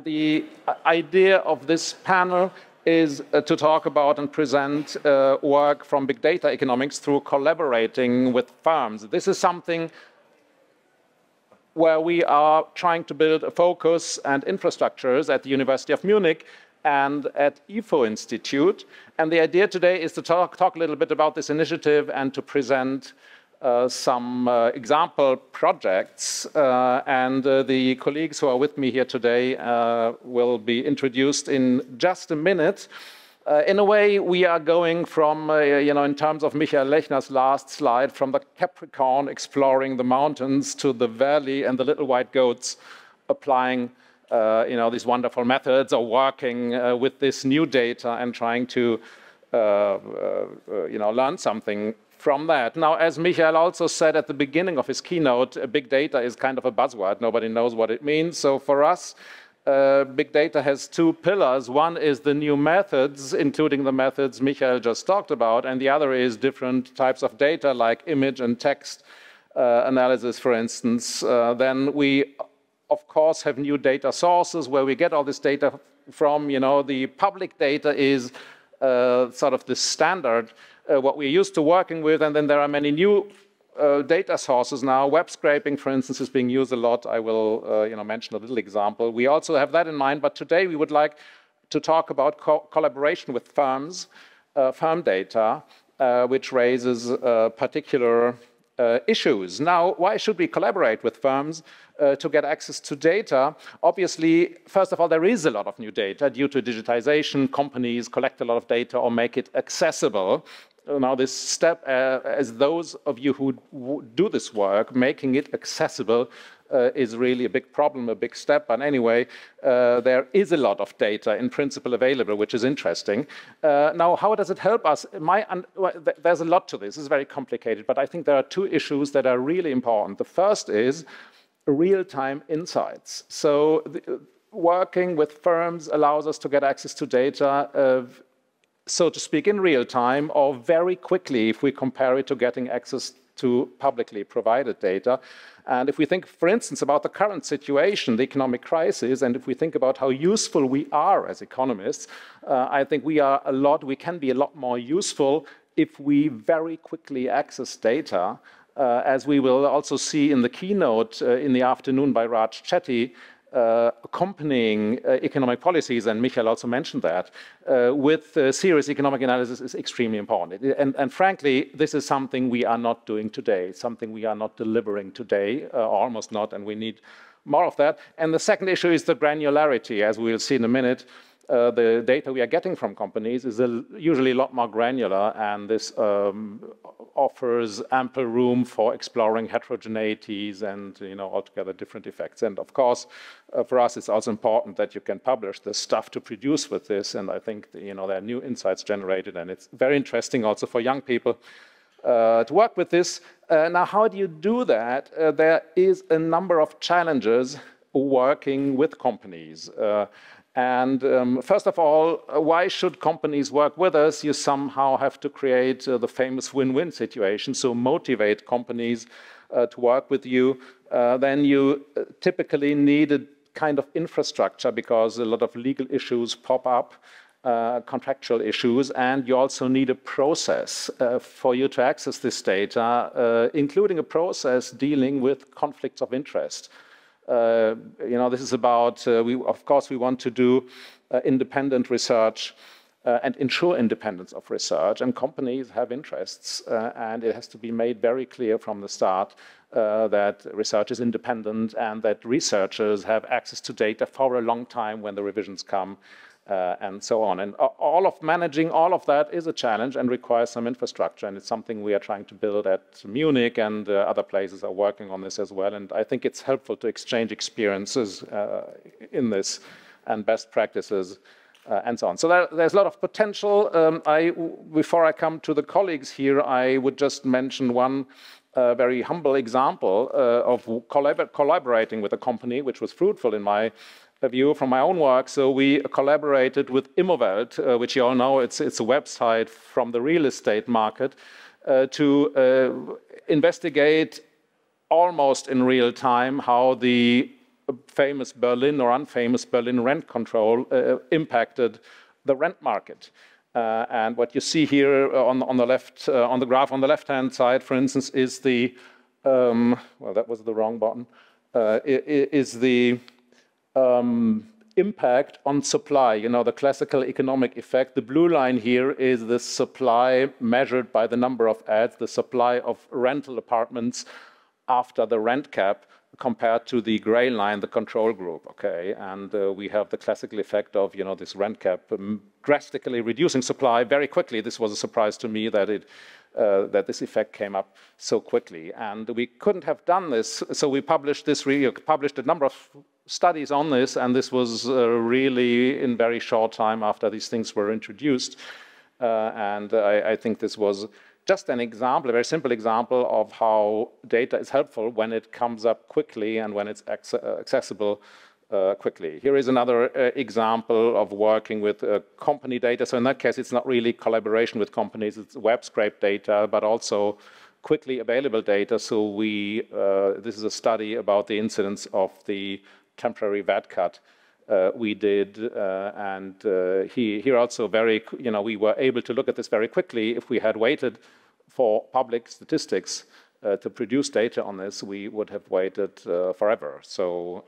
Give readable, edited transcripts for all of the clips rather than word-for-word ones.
The idea of this panel is to talk about and present work from big data economics through collaborating with firms. This is something where we are trying to build a focus and infrastructures at the University of Munich and at Institut. And the idea today is to talk a little bit about this initiative and to present some example projects. The colleagues who are with me here today will be introduced in just a minute. In a way, we are going from, in terms of Michael Lechner's last slide, from the Capricorn exploring the mountains to the valley and the little white goats applying these wonderful methods or working with this new data and trying to learn something from that. Now, as Michael also said at the beginning of his keynote, big data is kind of a buzzword. Nobody knows what it means. So for us, big data has two pillars. One is the new methods, including the methods Michael just talked about, and the other is different types of data like image and text analysis, for instance. Then we, of course, have new data sources where we get all this data from. The public data is sort of the standard, what we're used to working with, and then there are many new data sources now. Web scraping, for instance, is being used a lot. I will mention a little example. We also have that in mind, but today we would like to talk about collaboration with firms, firm data, which raises particular issues. Now, why should we collaborate with firms to get access to data? Obviously, first of all, there is a lot of new data due to digitization. Companies collect a lot of data or make it accessible. Now, this step, as those of you who do this work, making it accessible is really a big problem, a big step. But anyway, there is a lot of data in principle available, which is interesting. Now, how does it help us? There's a lot to this. It's very complicated, but I think there are two issues that are really important. The first is real-time insights. So working with firms allows us to get access to data so to speak, in real time or very quickly if we compare it to getting access to publicly provided data. And if we think, for instance, about the current situation, the economic crisis, and if we think about how useful we are as economists, I think we can be a lot more useful if we very quickly access data, as we will also see in the keynote in the afternoon by Raj Chetty. Accompanying economic policies, and Michael also mentioned that, with serious economic analysis is extremely important. And frankly, this is something we are not doing today, something we are not delivering today, almost not, and we need more of that. And the second issue is the granularity, as we'll see in a minute. The data we are getting from companies is usually a lot more granular, and this offers ample room for exploring heterogeneities and altogether different effects. And of course, for us, it's also important that you can publish the stuff to produce with this. And I think there are new insights generated, and it's very interesting also for young people to work with this. Now, how do you do that? There is a number of challenges working with companies. First of all, why should companies work with us? You somehow have to create the famous win-win situation, so motivate companies to work with you. Then you typically need a kind of infrastructure because a lot of legal issues pop up, contractual issues, and you also need a process for you to access this data, including a process dealing with conflicts of interest. This is about, of course, we want to do independent research and ensure independence of research. And companies have interests, and it has to be made very clear from the start that research is independent and that researchers have access to data for a long time when the revisions come. And so on. And managing all of that is a challenge and requires some infrastructure. And it's something we are trying to build at Munich, and other places are working on this as well. And I think it's helpful to exchange experiences in this and best practices and so on. So there's a lot of potential. Before I come to the colleagues here, I would just mention one very humble example of collaborating with a company, which was fruitful in my view from my own work. So we collaborated with Immowelt, which you all know, it's a website from the real estate market, to investigate almost in real time how the famous Berlin or unfamous Berlin rent control impacted the rent market. And what you see here on the left, on the graph on the left-hand side, for instance, is the well, that was the wrong button. Is the impact on supply, you know, the classical economic effect. The blue line here is the supply measured by the number of ads, the supply of rental apartments after the rent cap compared to the gray line, the control group, okay? And we have the classical effect of, you know, this rent cap drastically reducing supply very quickly. This was a surprise to me that that this effect came up so quickly. And we couldn't have done this, so we published this, published a number of studies on this, and this was really in very short time after these things were introduced. And I think this was just an example, a very simple example of how data is helpful when it comes up quickly and when it's accessible quickly. Here is another example of working with company data. So in that case, it's not really collaboration with companies, it's web scrape data, but also quickly available data. So this is a study about the incidence of the temporary VAT cut we did, and here also we were able to look at this very quickly. If we had waited for public statistics to produce data on this, we would have waited forever. So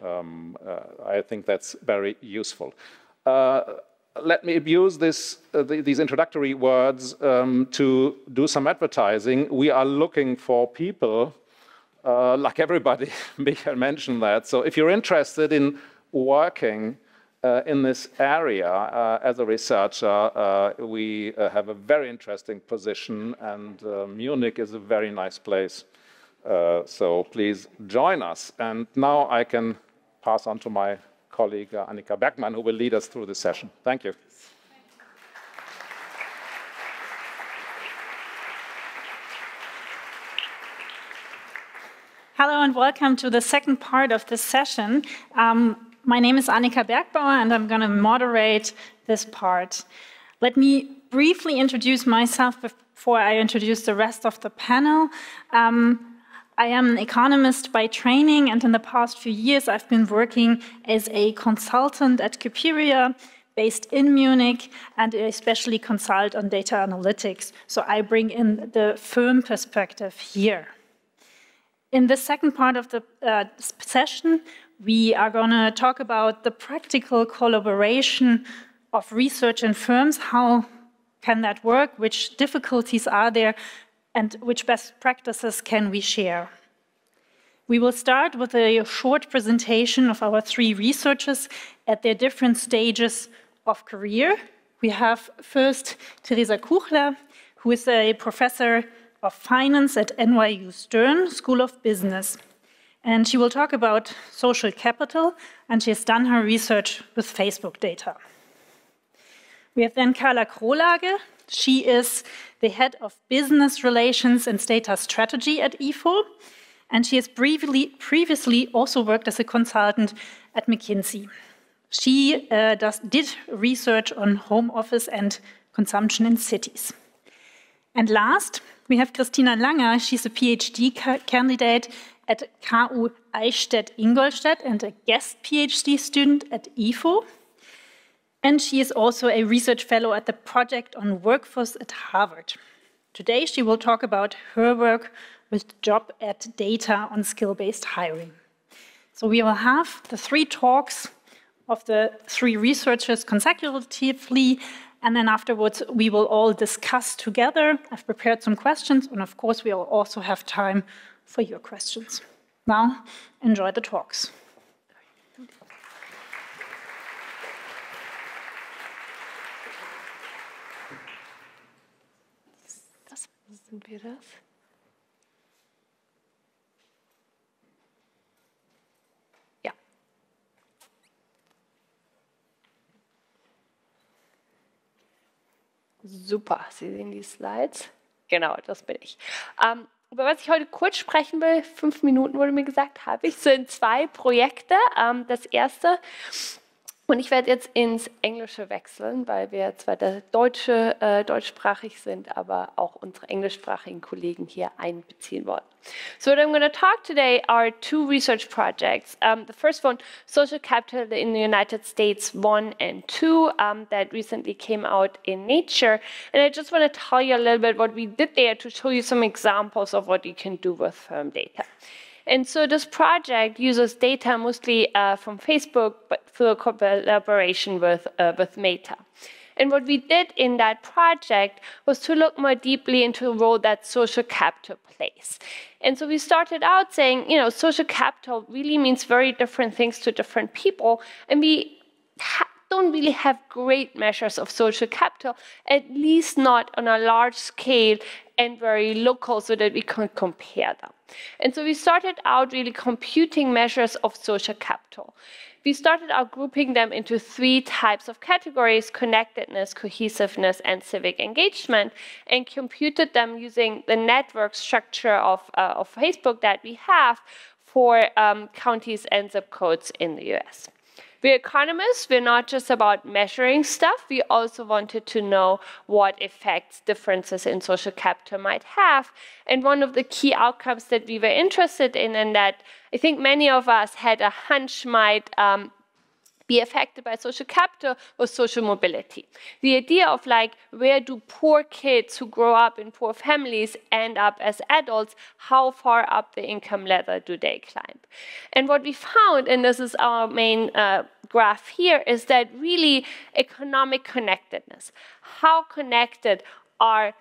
I think that's very useful. Let me use these introductory words to do some advertising. We are looking for people, like everybody, Michael mentioned that. So if you're interested in working in this area as a researcher, we have a very interesting position, and Munich is a very nice place. So please join us. And now I can pass on to my colleague Annika Bergmann, who will lead us through this session. Thank you. Hello and welcome to the second part of this session. My name is Annika Bergbauer, and I'm going to moderate this part. Let me briefly introduce myself before I introduce the rest of the panel. I am an economist by training, and in the past few years I've been working as a consultant at Kucher, based in Munich, and I especially consult on data analytics. So I bring in the firm perspective here. In the second part of the session, we are going to talk about the practical collaboration of research and firms. How can that work? Which difficulties are there? And which best practices can we share? We will start with a short presentation of our three researchers at their different stages of career. We have first Theresa Kuchler, who is a professor of finance at NYU Stern School of Business. And she will talk about social capital, and she has done her research with Facebook data. We have then Carla Krolage. She is the head of business relations and data strategy at IFO, and she has previously also worked as a consultant at McKinsey. She did research on home office and consumption in cities. And last, we have Christina Langer. She's a PhD candidate at KU Eichstätt Ingolstadt and a guest PhD student at IFO. And she is also a research fellow at the Project on Workforce at Harvard. Today, she will talk about her work with job at data on skill-based hiring. So we will have the three talks of the three researchers consecutively, and then afterwards, we will all discuss together. I've prepared some questions, and of course, we will also have time for your questions. Now, enjoy the talks. Sind wir das? Ja. Super, Sie sehen die Slides. Genau, das bin ich. Über was ich heute kurz sprechen will, 5 Minuten wurde mir gesagt, habe ich, sind 2 Projekte. Das erste Und ich werde jetzt ins Englische wechseln, weil wir zwar deutschsprachig sind, aber auch unsere englischsprachigen Kollegen hier einbeziehen wollen. So what I'm going to talk today are two research projects. The first one, Social Capital in the United States 1 and 2, that recently came out in Nature. And I just want to tell you a little bit what we did there to show you some examples of what you can do with firm data. And so this project uses data mostly from Facebook, but through a collaboration with Meta. And what we did in that project was to look more deeply into the role that social capital plays. And so we started out saying, you know, social capital really means very different things to different people, and we don't really have great measures of social capital, at least not on a large scale and very local, so that we can compare them. And so we started out really computing measures of social capital. We started out grouping them into 3 types of categories: connectedness, cohesiveness, and civic engagement, and computed them using the network structure of Facebook that we have for counties and zip codes in the US. We're economists. We're not just about measuring stuff. We also wanted to know what effects differences in social capital might have. And one of the key outcomes that we were interested in, and that I think many of us had a hunch might be affected by social capital, was social mobility. The idea of, like, where do poor kids who grow up in poor families end up as adults? How far up the income ladder do they climb? And what we found, and this is our main graph here, is that really economic connectedness, how connected are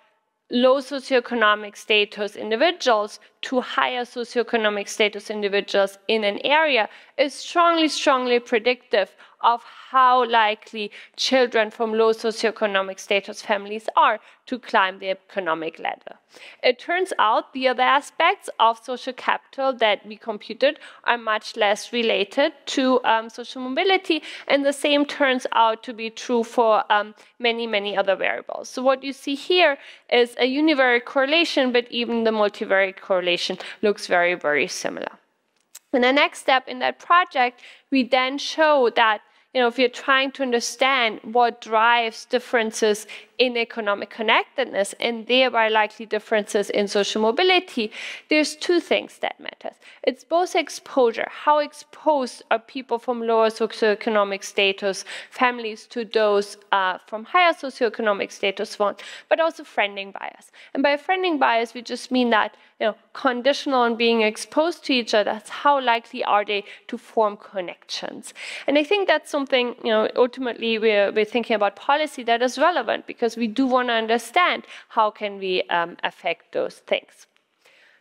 low socioeconomic status individuals to higher socioeconomic status individuals in an area, is strongly, strongly predictive of how likely children from low socioeconomic status families are to climb the economic ladder. It turns out the other aspects of social capital that we computed are much less related to social mobility, and the same turns out to be true for many, many other variables. So what you see here is a univariate correlation, but even the multivariate correlation looks very, very similar. And the next step in that project, we then show that, you know, if you're trying to understand what drives differences in economic connectedness and thereby likely differences in social mobility, there's 2 things that matter. It's both exposure, how exposed are people from lower socioeconomic status families to those from higher socioeconomic status ones, but also friending bias. And by friending bias, we just mean that, you know, conditional on being exposed to each other, that's how likely are they to form connections. And I think that's something, you know, ultimately we're thinking about policy that is relevant, because we do want to understand how can we affect those things.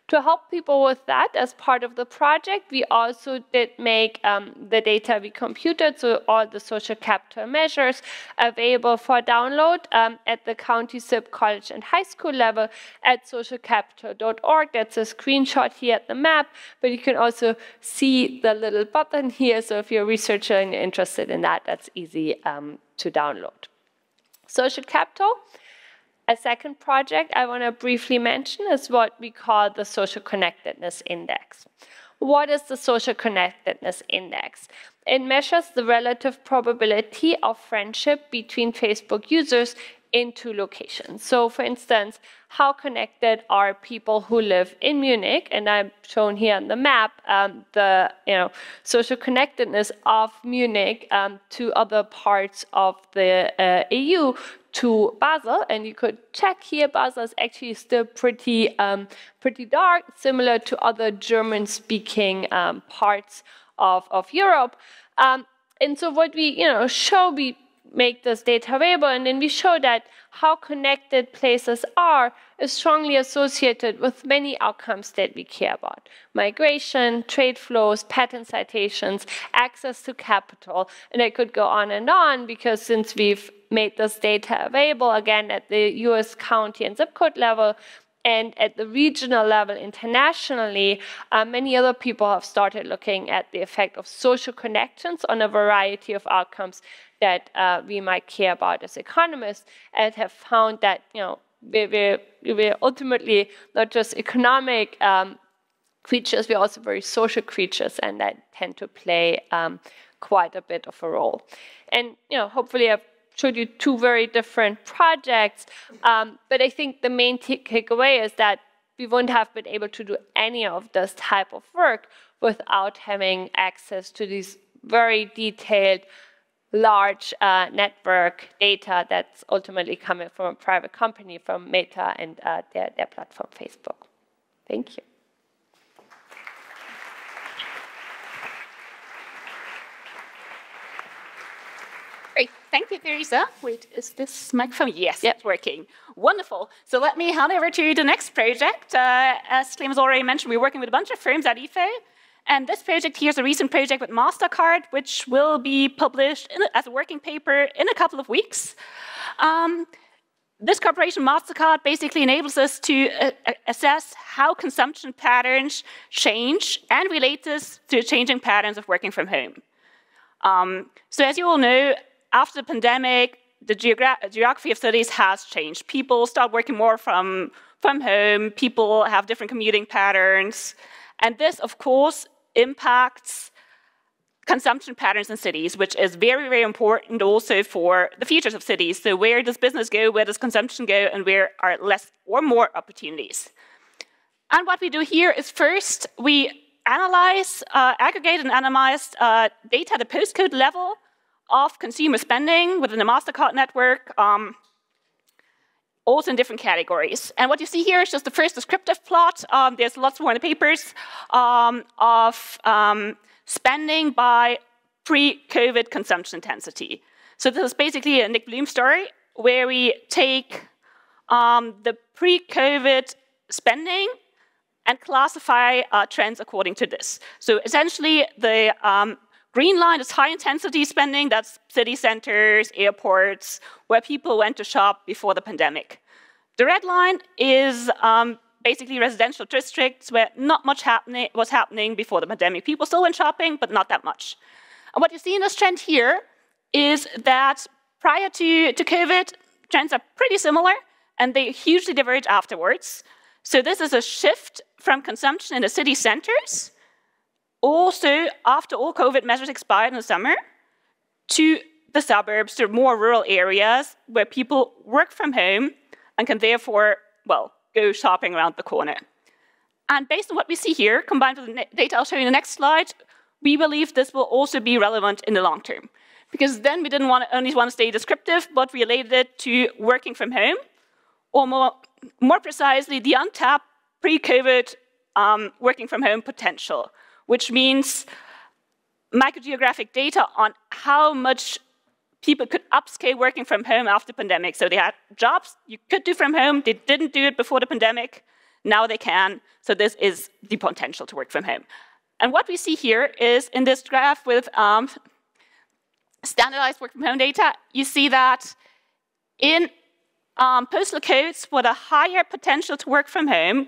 To help people with that, as part of the project, we also did make the data we computed, so all the social capital measures, available for download at the county, zip, college, and high school level at socialcapital.org. That's a screenshot here at the map, but you can also see the little button here. So if you're a researcher and you're interested in that, that's easy to download. Social capital. A second project I want to briefly mention is what we call the Social Connectedness Index. What is the Social Connectedness Index? It measures the relative probability of friendship between Facebook users in 2 locations. So, for instance, how connected are people who live in Munich? And I've shown here on the map the social connectedness of Munich to other parts of the EU, to Basel, and you could check here. Basel is actually still pretty dark, similar to other German-speaking parts of Europe. And so what we show, we make this data available, and then we show that how connected places are is strongly associated with many outcomes that we care about: migration, trade flows, patent citations, access to capital, and I could go on, because since we've made this data available again at the US county and zip code level and at the regional level internationally, many other people have started looking at the effect of social connections on a variety of outcomes that we might care about as economists, and have found that we're ultimately not just economic creatures, we're also very social creatures, and that tend to play quite a bit of a role. And hopefully I've showed you two very different projects, but I think the main takeaway is that we wouldn't have been able to do any of this type of work without having access to these very detailed, large network data that's ultimately coming from a private company, from Meta and their platform, Facebook. Thank you. Great. Thank you, Theresa. Wait, is this microphone? Yes, it's working. Wonderful. So let me hand over to the next project. As Clemens already mentioned, we're working with a bunch of firms at IFO. And this project here is a recent project with MasterCard, which will be published as a working paper in a couple of weeks. This cooperation, MasterCard, basically enables us to assess how consumption patterns change and relate this to changing patterns of working from home. So as you all know, after the pandemic, the geography of cities has changed. People start working more from home. People have different commuting patterns. And this, of course, impacts consumption patterns in cities, which is very, very important also for the futures of cities. So where does business go, where does consumption go, and where are less or more opportunities? And what we do here is first, we analyze, aggregate and analyze data at the postcode level of consumer spending within the MasterCard network, also in different categories. And what you see here is just the first descriptive plot. There's lots more in the papers of spending by pre-COVID consumption intensity. So this is basically a Nick Bloom story where we take the pre-COVID spending and classify trends according to this. So essentially, the green line is high-intensity spending. That's city centers, airports, where people went to shop before the pandemic. The red line is basically residential districts where not much was happening before the pandemic. People still went shopping, but not that much. And what you see in this trend here is that prior to COVID, trends are pretty similar, and they hugely diverge afterwards. So this is a shift from consumption in the city centers, also after all COVID measures expired in the summer, to the suburbs, to more rural areas where people work from home and can therefore, well, go shopping around the corner. And based on what we see here, combined with the data I'll show you in the next slide, we believe this will also be relevant in the long term. Because then we didn't only want to stay descriptive, but related it to working from home, or more precisely, the untapped pre-COVID working from home potential, which means microgeographic data on how much people could upscale working from home after the pandemic. So they had jobs you could do from home. They didn't do it before the pandemic. Now they can. So this is the potential to work from home. And what we see here is in this graph with standardized work from home data, you see that in postal codes with a higher potential to work from home,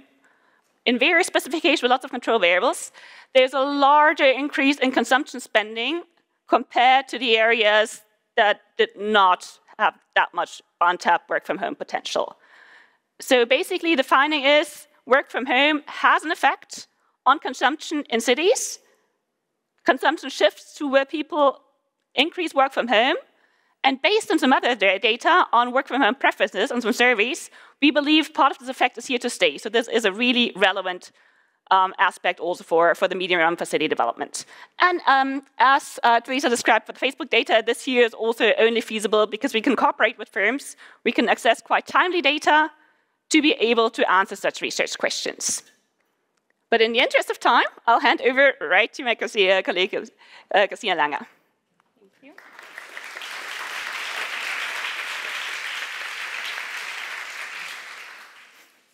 in various specifications with lots of control variables, there's a larger increase in consumption spending compared to the areas that did not have that much untapped work from home potential. So basically the finding is work from home has an effect on consumption in cities. Consumption shifts to where people increase work from home. And based on some other data on work from home preferences and some surveys, we believe part of this effect is here to stay. So this is a really relevant aspect also for the medium run for city development. And as Theresa described for the Facebook data, this here is also only feasible because we can cooperate with firms. We can access quite timely data to be able to answer such research questions. But in the interest of time, I'll hand over right to my colleague, Christina Langer.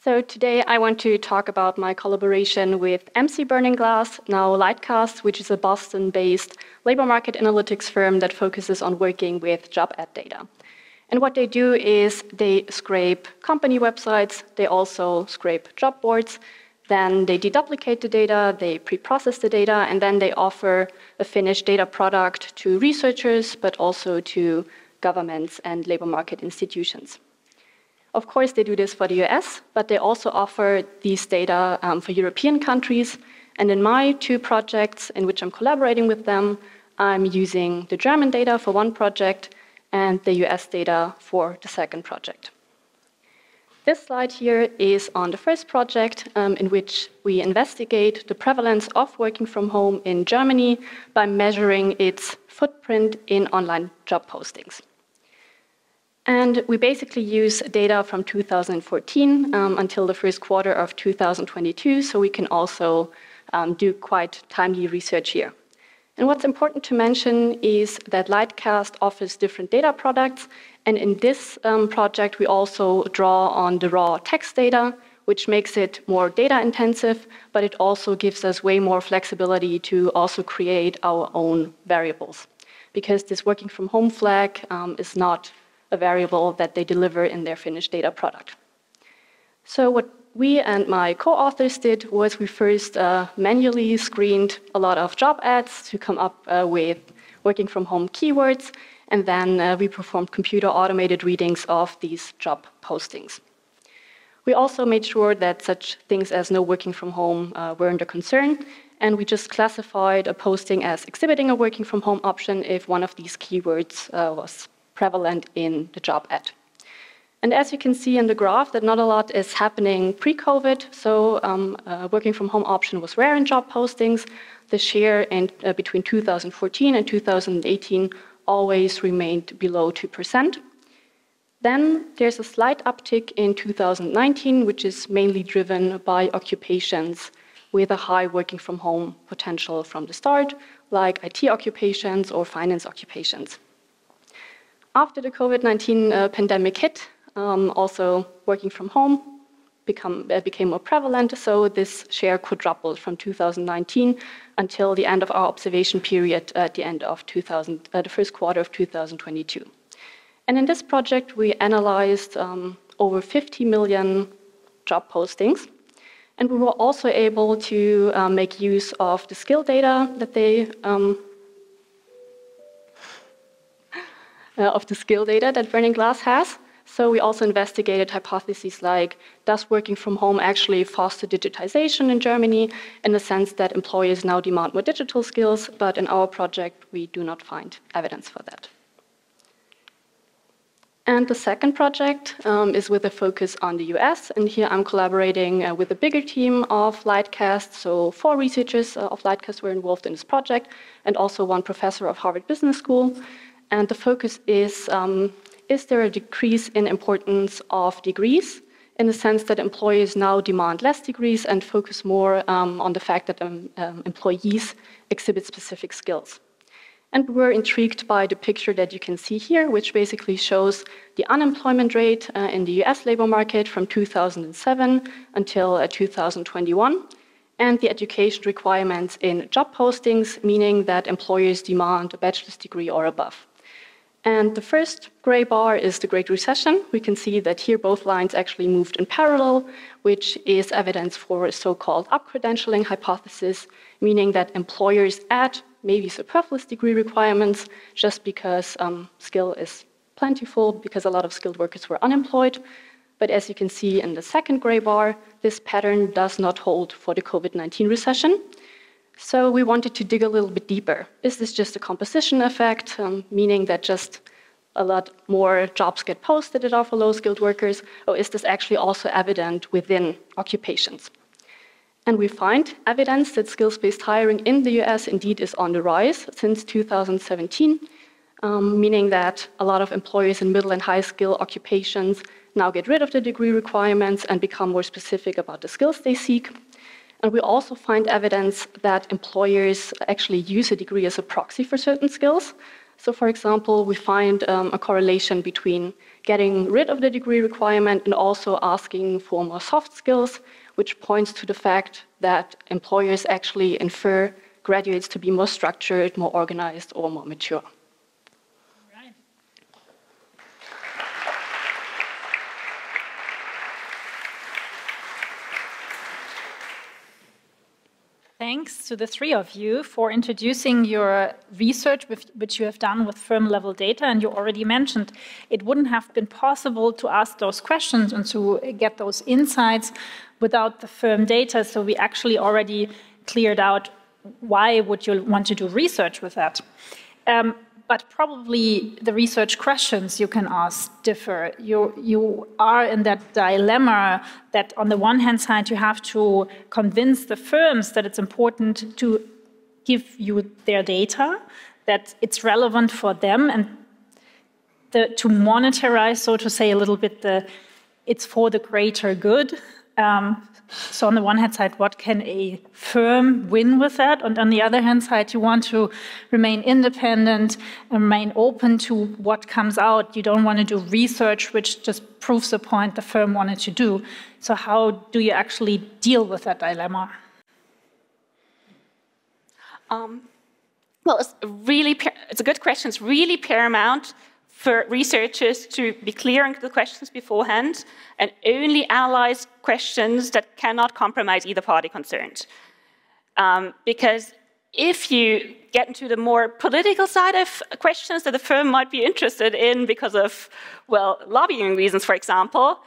So today I want to talk about my collaboration with MC Burning Glass, now Lightcast, which is a Boston-based labor market analytics firm that focuses on working with job ad data. And what they do is they scrape company websites, they also scrape job boards, then they deduplicate the data, they pre-process the data, and then they offer a finished data product to researchers, but also to governments and labor market institutions. Of course, they do this for the US, but they also offer these data for European countries. And in my two projects in which I'm collaborating with them, I'm using the German data for one project and the US data for the second project. This slide here is on the first project in which we investigate the prevalence of working from home in Germany by measuring its footprint in online job postings. And we basically use data from 2014 until the first quarter of 2022, so we can also do quite timely research here. And what's important to mention is that Lightcast offers different data products, and in this project we also draw on the raw text data, which makes it more data intensive, but it also gives us way more flexibility to also create our own variables, because this working from home flag is not a variable that they deliver in their finished data product. So what we and my co-authors did was we first manually screened a lot of job ads to come up with working from home keywords, and then we performed computer automated readings of these job postings. We also made sure that such things as no working from home weren't a concern, and we just classified a posting as exhibiting a working from home option if one of these keywords was prevalent in the job ad. And as you can see in the graph, that not a lot is happening pre-COVID, so working from home option was rare in job postings. The share between 2014 and 2018 always remained below 2%. Then there's a slight uptick in 2019, which is mainly driven by occupations with a high working from home potential from the start, like IT occupations or finance occupations. After the COVID-19 pandemic hit, also working from home became more prevalent, so this share quadrupled from 2019 until the end of our observation period at the end of the first quarter of 2022. And in this project, we analyzed over 50 million job postings, and we were also able to make use of the skill data that Burning Glass has. So we also investigated hypotheses like, does working from home actually foster digitization in Germany, in the sense that employers now demand more digital skills, but in our project we do not find evidence for that. And the second project is with a focus on the US, and here I'm collaborating with a bigger team of Lightcast, so 4 researchers of Lightcast were involved in this project, and also 1 professor of Harvard Business School. And the focus is there a decrease in importance of degrees, in the sense that employers now demand less degrees and focus more on the fact that employees exhibit specific skills. And we were intrigued by the picture that you can see here, which basically shows the unemployment rate in the US labor market from 2007 until 2021, and the education requirements in job postings, meaning that employers demand a bachelor's degree or above. And the first gray bar is the Great Recession. We can see that here both lines actually moved in parallel, which is evidence for a so-called up-credentialing hypothesis, meaning that employers add maybe superfluous degree requirements just because skill is plentiful, because a lot of skilled workers were unemployed. But as you can see in the second gray bar, this pattern does not hold for the COVID-19 recession. So we wanted to dig a little bit deeper. Is this just a composition effect, meaning that just a lot more jobs get posted that are for low-skilled workers, or is this actually also evident within occupations? And we find evidence that skills-based hiring in the US indeed is on the rise since 2017, meaning that a lot of employers in middle and high-skill occupations now get rid of the degree requirements and become more specific about the skills they seek. And we also find evidence that employers actually use a degree as a proxy for certain skills. So for example, we find a correlation between getting rid of the degree requirement and also asking for more soft skills, which points to the fact that employers actually infer graduates to be more structured, more organized, or more mature. Right. Thanks to the 3 of you for introducing your research, which you have done with firm-level data. And you already mentioned it wouldn't have been possible to ask those questions and to get those insights without the firm data. So we actually already cleared out why would you want to do research with that? But probably the research questions you can ask differ. You are in that dilemma that on the one hand side, you have to convince the firms that it's important to give you their data, that it's relevant for them, and to monetize, so to say, a little bit, it's for the greater good. So on the one hand side, what can a firm win with that? And on the other hand side, you want to remain independent and remain open to what comes out. You don't want to do research which just proves the point the firm wanted to do. So how do you actually deal with that dilemma? Well, it's a good question. It's really paramount for researchers to be clear on the questions beforehand and only analyze questions that cannot compromise either party concerned. Because if you get into the more political side of questions that the firm might be interested in because of, well, lobbying reasons, for example,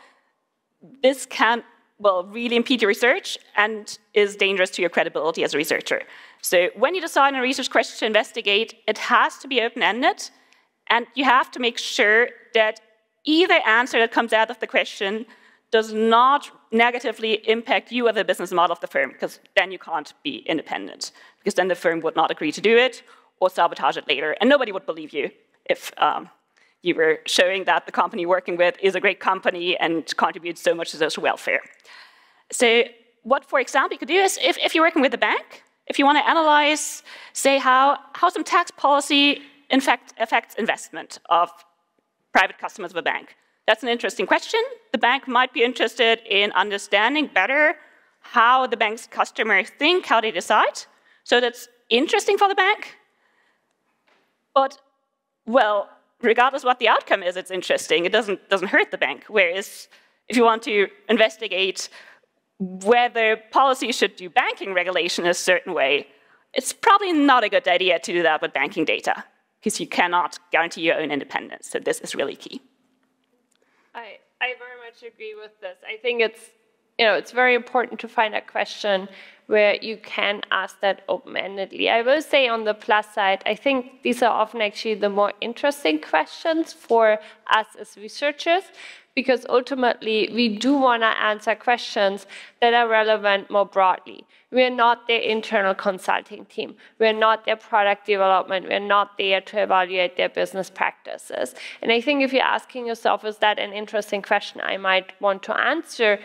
this can, well, really impede your research and is dangerous to your credibility as a researcher. So when you decide on a research question to investigate, it has to be open-ended. And you have to make sure that either answer that comes out of the question does not negatively impact you as a business model of the firm, because then you can't be independent, because then the firm would not agree to do it or sabotage it later. And nobody would believe you if you were showing that the company you're working with is a great company and contributes so much to social welfare. So what, for example, you could do is, if you're working with a bank, if you want to analyze, say, how some tax policy in fact affects investment of private customers of a bank. That's an interesting question. The bank might be interested in understanding better how the bank's customers think, how they decide. So that's interesting for the bank. But, well, regardless of what the outcome is, it's interesting. It doesn't hurt the bank. Whereas if you want to investigate whether policy should do banking regulation in a certain way, it's probably not a good idea to do that with banking data, because you cannot guarantee your own independence. So this is really key. I very much agree with this. I think it's very important to find a question where you can ask that open-endedly. I will say on the plus side, I think these are often actually the more interesting questions for us as researchers, because ultimately we do want to answer questions that are relevant more broadly. We're not their internal consulting team. We're not their product development. We're not there to evaluate their business practices. And I think if you're asking yourself, is that an interesting question I might want to answer,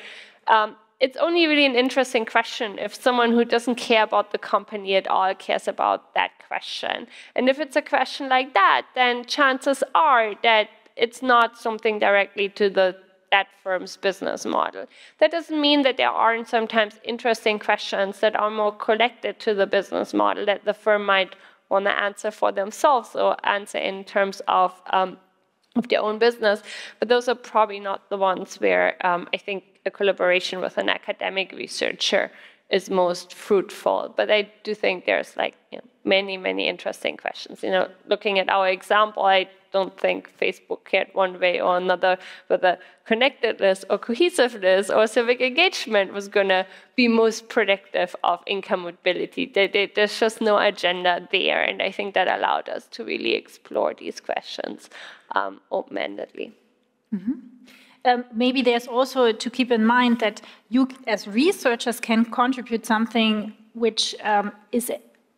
it's only really an interesting question if someone who doesn't care about the company at all cares about that question. And if it's a question like that, then chances are that it's not something directly to that firm's business model. That doesn't mean that there aren't sometimes interesting questions that are more connected to the business model that the firm might want to answer for themselves or answer in terms of their own business. But those are probably not the ones where I think a collaboration with an academic researcher is most fruitful. But I do think there's many, many interesting questions. Looking at our example, I don't think Facebook cared one way or another whether connectedness or cohesiveness or civic engagement was going to be most predictive of income mobility. There's just no agenda there, and I think that allowed us to really explore these questions open-endedly. Mm-hmm. Maybe there's also to keep in mind that you as researchers can contribute something which is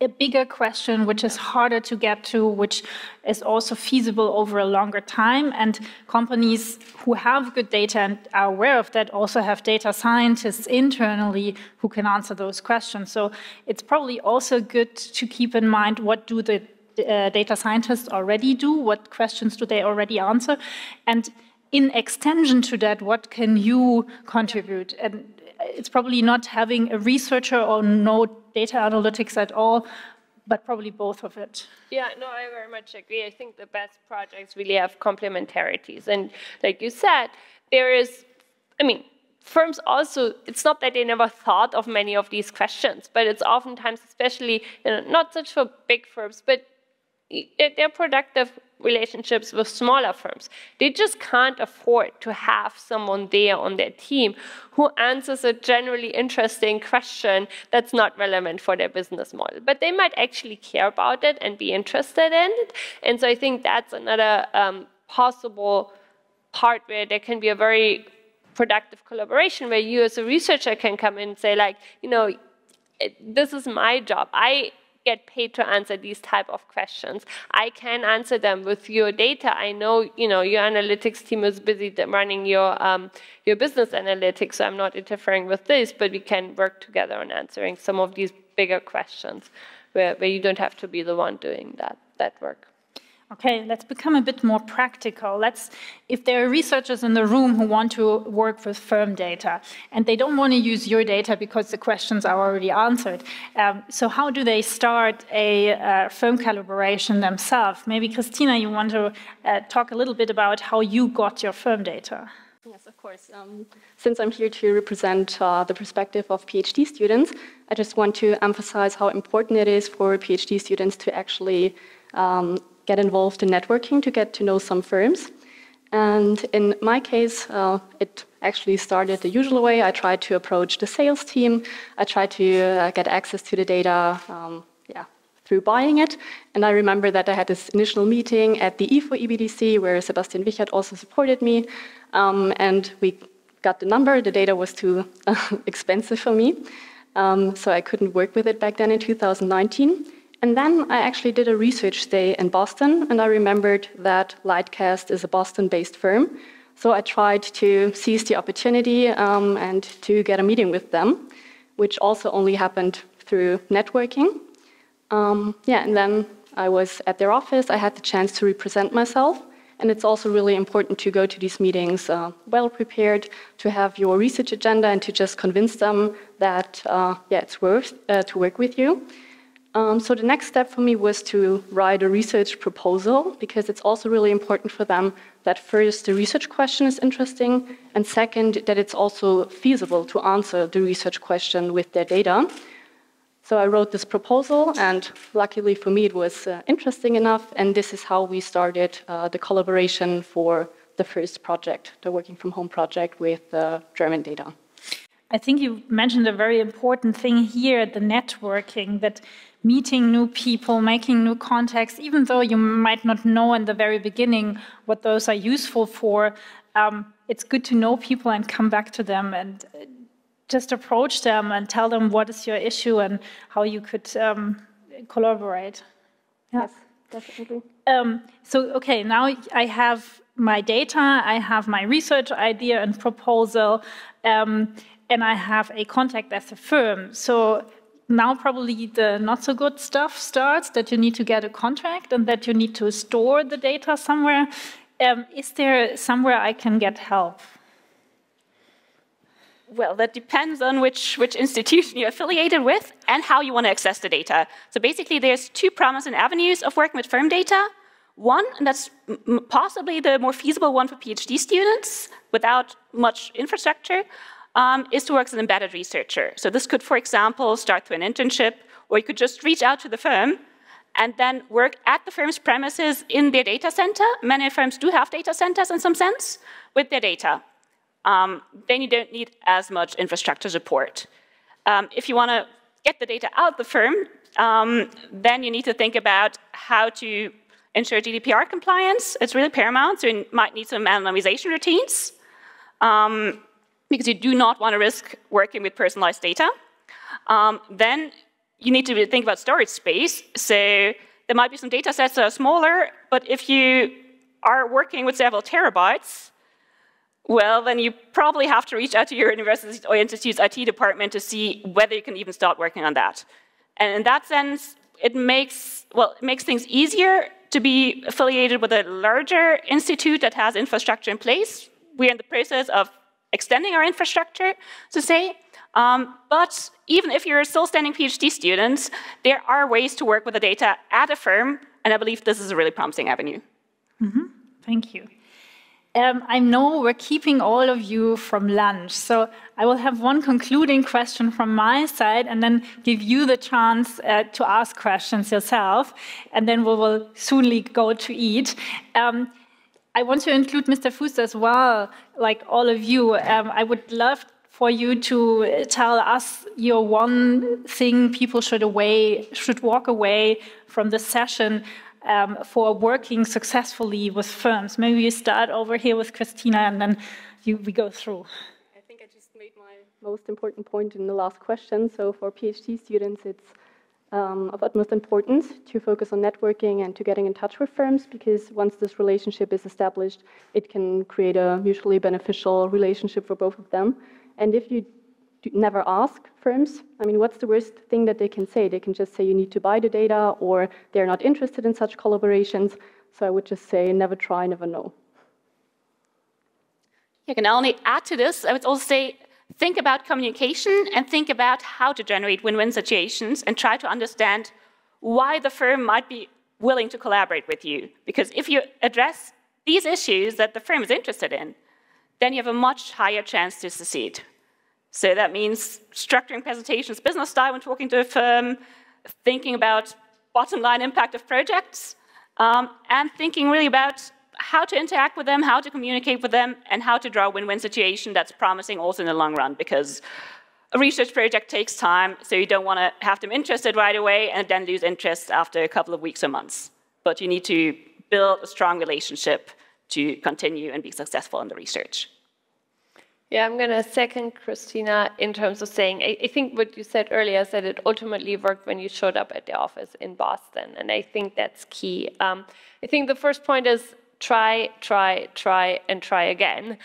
a bigger question, which is harder to get to, which is also feasible over a longer time. And companies who have good data and are aware of that also have data scientists internally who can answer those questions. So it's probably also good to keep in mind, what do the data scientists already do? What questions do they already answer? And in extension to that, what can you contribute? And it's probably not having a researcher or no data analytics at all, but probably both of it. Yeah, no, I very much agree. I think the best projects really have complementarities. And like you said, firms also, it's not that they never thought of many of these questions, but it's oftentimes, especially, not such for big firms, but they're productive relationships with smaller firms. They just can't afford to have someone there on their team who answers a generally interesting question that's not relevant for their business model. But they might actually care about it and be interested in it. And so I think that's another possible part where there can be a very productive collaboration where you as a researcher can come in and say, like, you know, this is my job. I get paid to answer these type of questions. I can answer them with your data. I know, you know, your analytics team is busy running your business analytics, so I'm not interfering with this, but we can work together on answering some of these bigger questions where you don't have to be the one doing that work. Okay, let's become a bit more practical. If there are researchers in the room who want to work with firm data and they don't want to use your data because the questions are already answered, so how do they start a firm collaboration themselves? Maybe Christina, you want to talk a little bit about how you got your firm data? Yes, of course. Since I'm here to represent the perspective of PhD students, I just want to emphasize how important it is for PhD students to actually get involved in networking to get to know some firms. And in my case, it actually started the usual way. I tried to approach the sales team. I tried to get access to the data through buying it. And I remember that I had this initial meeting at the IFO EBDC where Sebastian Wichert also supported me. And we got the number. The data was too expensive for me. So I couldn't work with it back then in 2019. And then I actually did a research stay in Boston, and I remembered that Lightcast is a Boston-based firm. So I tried to seize the opportunity and to get a meeting with them, which also only happened through networking. And then I was at their office. I had the chance to represent myself. And it's also really important to go to these meetings well prepared, to have your research agenda and to just convince them that it's worth to work with you. So the next step for me was to write a research proposal, because it's also really important for them that first the research question is interesting, and second that it's also feasible to answer the research question with their data. So I wrote this proposal, and luckily for me it was interesting enough, and this is how we started the collaboration for the first project, the Working From Home project with German data. I think you mentioned a very important thing here, the networking, that meeting new people, making new contacts, even though you might not know in the very beginning what those are useful for, it's good to know people and come back to them and just approach them and tell them what is your issue and how you could collaborate. Yeah. Yes, definitely. Okay, now I have my data, I have my research idea and proposal, and I have a contact as a firm. So now probably the not so good stuff starts, that you need to get a contract and that you need to store the data somewhere. Is there somewhere I can get help? Well, that depends on which institution you're affiliated with and how you want to access the data. So basically, there's two promising avenues of working with firm data. One, and that's possibly the more feasible one for PhD students without much infrastructure, is to work as an embedded researcher. So this could, for example, start through an internship, or you could just reach out to the firm and then work at the firm's premises in their data center. Many firms do have data centers in some sense with their data. Then you don't need as much infrastructure support. If you want to get the data out of the firm, then you need to think about how to ensure GDPR compliance. It's really paramount, so you might need some anonymization routines, because you do not want to risk working with personalized data. Then you need to think about storage space. So there might be some data sets that are smaller, but if you are working with several terabytes, well, then you probably have to reach out to your university or institute's IT department to see whether you can even start working on that. And in that sense, it makes things easier to be affiliated with a larger institute that has infrastructure in place. We're in the process of extending our infrastructure, to say. But even if you're still standing PhD students, there are ways to work with the data at a firm, and I believe this is a really promising avenue. Mm-hmm. Thank you. I know we're keeping all of you from lunch, so I will have one concluding question from my side and then give you the chance to ask questions yourself, and then we will soonly go to eat. I want to include Mr. Fuest as well, like all of you. I would love for you to tell us your one thing people should walk away from the session for working successfully with firms. Maybe you start over here with Christina and then we go through. I think I just made my most important point in the last question. So for PhD students, it's of utmost importance to focus on networking and to getting in touch with firms, because once this relationship is established, it can create a mutually beneficial relationship for both of them. And if you never ask firms, I mean, what's the worst thing that they can say? They can just say you need to buy the data, or they're not interested in such collaborations. So I would just say never try, never know. I can only add to this. I would also say think about communication and think about how to generate win-win situations and try to understand why the firm might be willing to collaborate with you. Because if you address these issues that the firm is interested in, then you have a much higher chance to succeed. So that means structuring presentations, business style when talking to a firm, thinking about bottom line impact of projects, and thinking really about how to interact with them, how to communicate with them, and how to draw a win-win situation that's promising also in the long run, because a research project takes time, so you don't want to have them interested right away and then lose interest after a couple of weeks or months. But you need to build a strong relationship to continue and be successful in the research. Yeah, I'm going to second Christina in terms of saying, I think what you said earlier, said it ultimately worked when you showed up at the office in Boston, and I think that's key. I think the first point is try, and try again.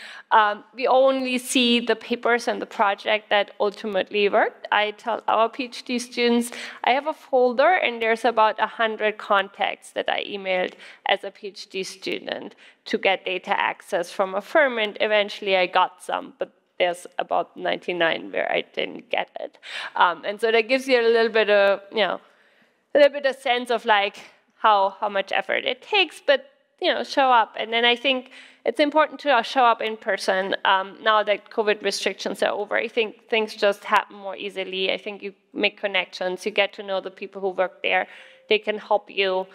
We only see the papers and the project that ultimately worked. I tell our PhD students, I have a folder and there's about 100 contacts that I emailed as a PhD student to get data access from a firm, and eventually I got some, but there's about 99 where I didn't get it. And so that gives you a little bit of, a little bit of sense of like how much effort it takes, but show up. And then I think it's important to show up in person. Now that COVID restrictions are over, I think things just happen more easily. I think you make connections, you get to know the people who work there. They can help you.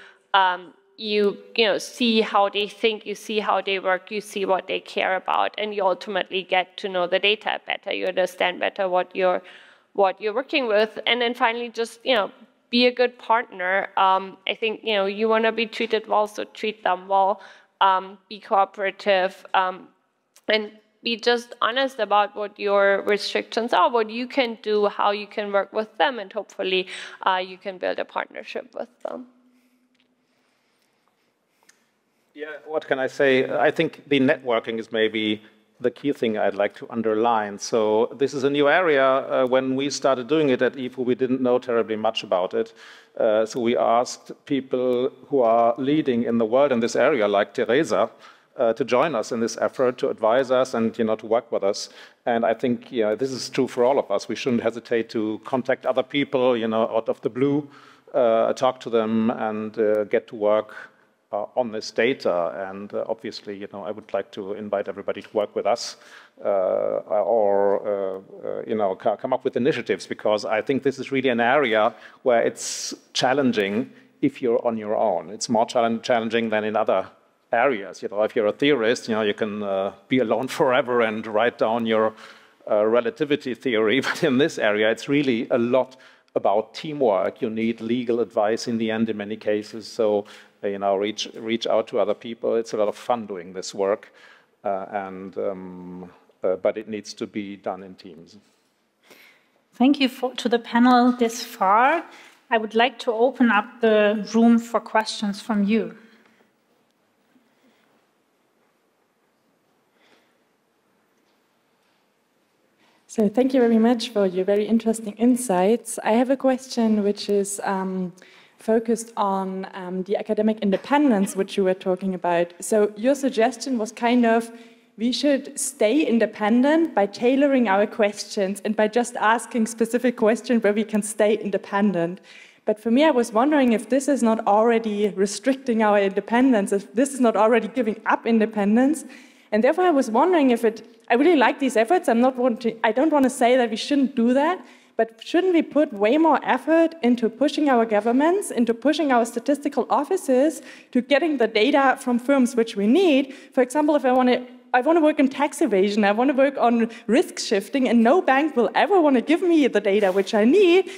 You see how they think, you see how they work, you see what they care about, and you ultimately get to know the data better. You understand better what you're working with. And then finally, just be a good partner. I think you want to be treated well, so treat them well. Be cooperative, and be just honest about what your restrictions are, what you can do, how you can work with them, and hopefully you can build a partnership with them. Yeah, what can I say? I think the networking is maybe the key thing I'd like to underline. So this is a new area. When we started doing it at IFU, we didn't know terribly much about it. So we asked people who are leading in the world in this area, like Theresa, to join us in this effort, to advise us and to work with us. And I think this is true for all of us. We shouldn't hesitate to contact other people, out of the blue, talk to them and get to work on this data. And obviously, I would like to invite everybody to work with us or come up with initiatives, because I think this is really an area where it's challenging if you're on your own. It's more challenging than in other areas. If you're a theorist, you can be alone forever and write down your relativity theory. But in this area, it's really a lot about teamwork. You need legal advice in the end in many cases. So reach out to other people. It's a lot of fun doing this work, but it needs to be done in teams. Thank you to the panel this far. I would like to open up the room for questions from you. So thank you very much for your very interesting insights. I have a question which is focused on the academic independence, which you were talking about. So your suggestion was kind of, we should stay independent by tailoring our questions and by just asking specific questions where we can stay independent. But for me, I was wondering if this is not already restricting our independence, if this is not already giving up independence. And therefore, I was wondering if I really like these efforts. I don't want to say that we shouldn't do that, but shouldn't we put way more effort into pushing our governments, into pushing our statistical offices to getting the data from firms which we need? For example, if I want to work in tax evasion, I want to work on risk shifting, and no bank will ever want to give me the data which I need.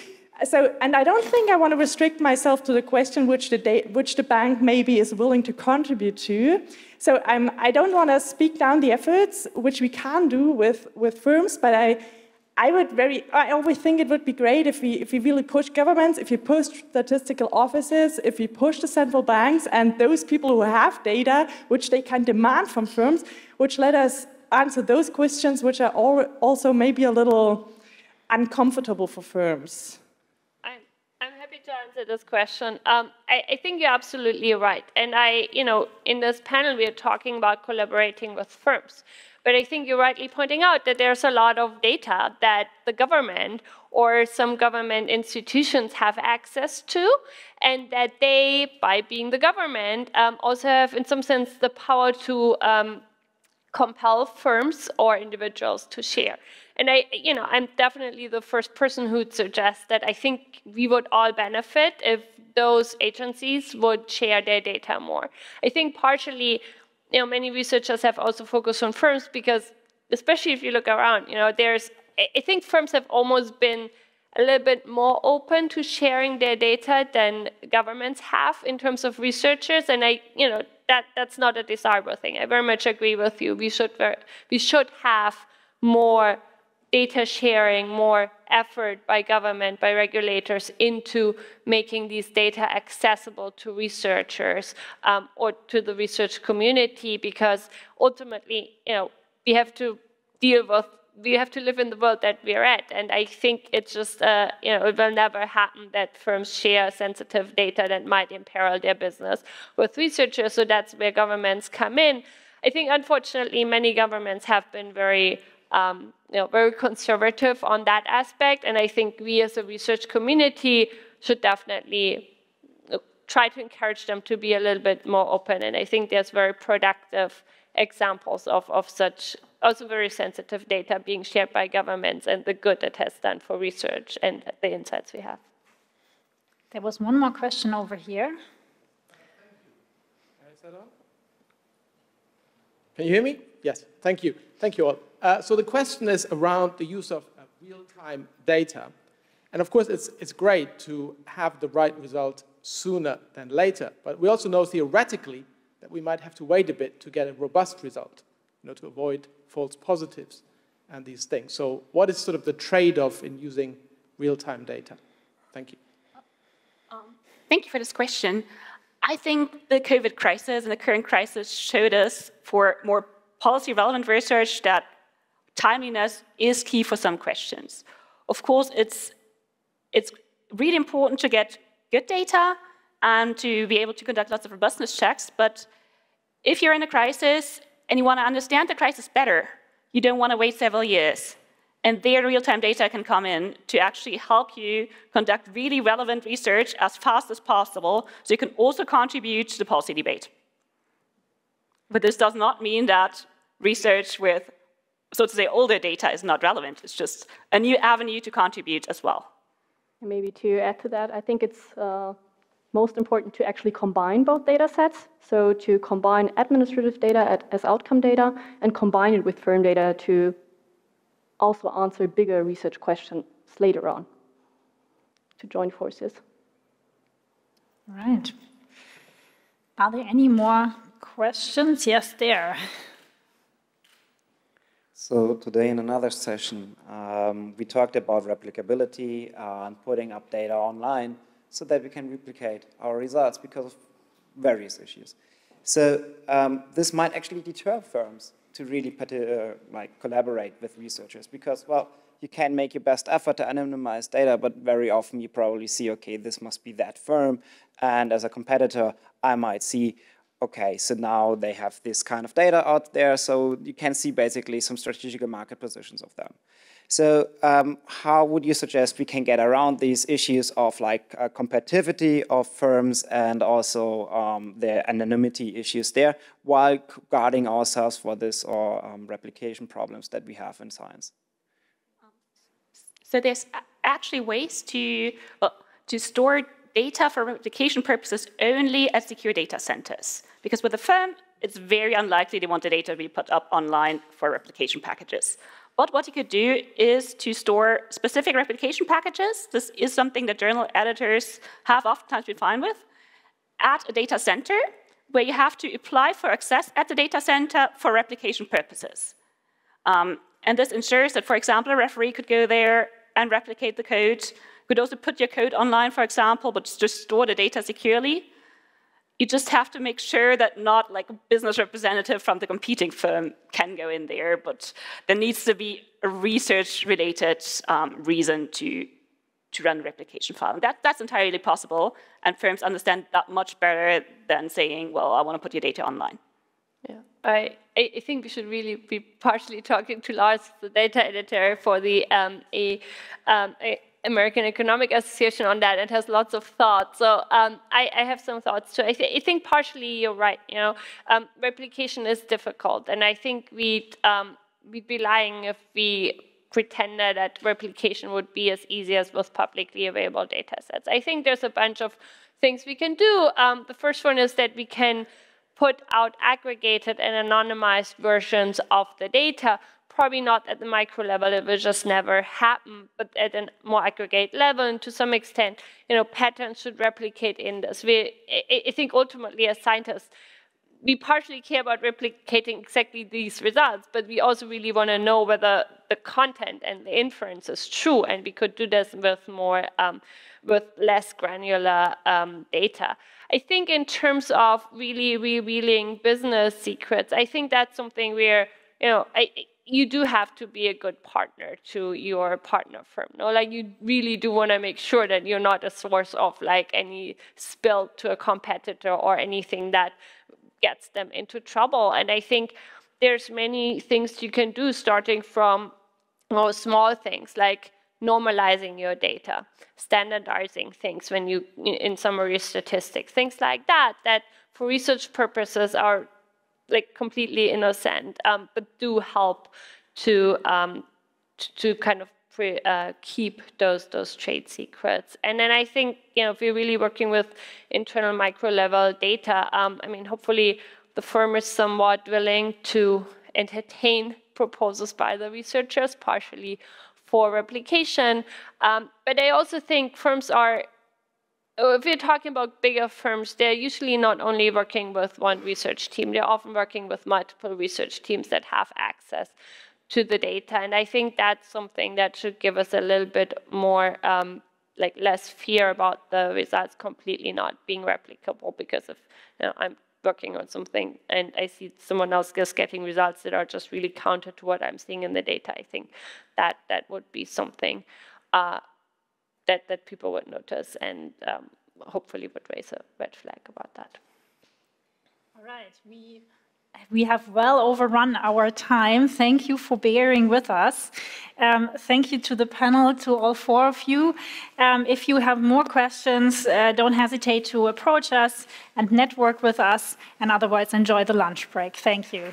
So, and I don't think I want to restrict myself to the question which the bank maybe is willing to contribute to. So I don't want to speak down the efforts which we can do with firms, but I always think it would be great if we really push governments, if we push statistical offices, if we push the central banks and those people who have data which they can demand from firms, which let us answer those questions which are also maybe a little uncomfortable for firms. I'm happy to answer this question. I think you're absolutely right. And in this panel, we are talking about collaborating with firms. But I think you're rightly pointing out that there's a lot of data that the government or some government institutions have access to, and that they, by being the government, also have, in some sense, the power to compel firms or individuals to share. And I'm definitely the first person who would suggest that I think we would all benefit if those agencies would share their data more. I think partially, many researchers have also focused on firms because, especially if you look around, I think firms have almost been a little bit more open to sharing their data than governments have in terms of researchers, and that's not a desirable thing. I very much agree with you. We should have more data sharing, more effort by government, by regulators into making these data accessible to researchers or to the research community, because ultimately, we have to live in the world that we're at. And I think it's just, it will never happen that firms share sensitive data that might imperil their business with researchers. So that's where governments come in. I think, unfortunately, many governments have been very conservative on that aspect, and I think we as a research community should definitely try to encourage them to be a little bit more open, and I think there's very productive examples of such also very sensitive data being shared by governments and the good it has done for research and the insights we have. There was one more question over here. Can you hear me? Yes, thank you. Thank you all. So the question is around the use of real-time data. And of course, it's great to have the right result sooner than later. But we also know theoretically that we might have to wait a bit to get a robust result, to avoid false positives and these things. So what is sort of the trade-off in using real-time data? Thank you. Thank you for this question. I think the COVID crisis and the current crisis showed us for more policy-relevant research that timeliness is key for some questions. Of course, it's really important to get good data and to be able to conduct lots of robustness checks, but if you're in a crisis and you want to understand the crisis better, you don't want to wait several years. And there, real-time data can come in to actually help you conduct really relevant research as fast as possible, so you can also contribute to the policy debate. But this does not mean that research with, so to say, older data is not relevant. It's just a new avenue to contribute as well. And maybe to add to that, I think it's most important to actually combine both data sets. So to combine administrative data as outcome data and combine it with firm data to also answer bigger research questions later on, to join forces. All right. Are there any more questions? Yes, there. So today in another session, we talked about replicability and putting up data online so that we can replicate our results because of various issues. So this might actually deter firms to really collaborate with researchers because, well, you can make your best effort to anonymize data, but very often you probably see, okay, this must be that firm. And as a competitor, I might see, okay, so now they have this kind of data out there, so you can see basically some strategic market positions of them. So how would you suggest we can get around these issues of like competitivity of firms and also the anonymity issues there, while guarding ourselves for this or replication problems that we have in science? So there's actually ways to store data for replication purposes only at secure data centers. Because with a firm, it's very unlikely they want the data to be put up online for replication packages. But what you could do is to store specific replication packages. This is something that journal editors have oftentimes been fine with, at a data center, where you have to apply for access at the data center for replication purposes. And this ensures that, for example, a referee could go there and replicate the code. Could also put your code online, for example, but just store the data securely. You just have to make sure that not like a business representative from the competing firm can go in there, but there needs to be a research-related reason to run the replication file. And that's entirely possible, and firms understand that much better than saying, well, I want to put your data online. Yeah, I think we should really be partially talking to Lars, the data editor for the American Economic Association on that. It has lots of thoughts. So I have some thoughts too. I think partially you're right. You know, replication is difficult, and I think we'd be lying if we pretended that replication would be as easy as with publicly available data sets. I think there's a bunch of things we can do. The first one is that we can put out aggregated and anonymized versions of the data. Probably not at the micro level, it will just never happen, but at a more aggregate level, and to some extent, you know, patterns should replicate in this. I think ultimately as scientists, we partially care about replicating exactly these results, but we also really want to know whether the content and the inference is true, and we could do this with more, with less granular data. I think in terms of really revealing business secrets, I think that's something where, you know, you do have to be a good partner to your partner firm. No, like you really do want to make sure that you're not a source of like any spill to a competitor or anything that gets them into trouble. And I think there's many things you can do, starting from small things like normalizing your data, standardizing things when you in summary statistics, things like that, that for research purposes are like completely innocent, but do help to kind of keep those trade secrets. And then I think, you know, if we're really working with internal micro level data, I mean, hopefully the firm is somewhat willing to entertain proposals by the researchers, partially for replication. But I also think firms are, if we're talking about bigger firms, they're usually not only working with one research team, they're often working with multiple research teams that have access to the data. And I think that's something that should give us a little bit more, like less fear about the results completely not being replicable, because if I'm working on something and I see someone else just getting results that are just really counter to what I'm seeing in the data, I think that would be something that people would notice and hopefully would raise a red flag about that. All right, we have well overrun our time. Thank you for bearing with us. Thank you to the panel, to all four of you. If you have more questions, don't hesitate to approach us and network with us, and otherwise enjoy the lunch break. Thank you.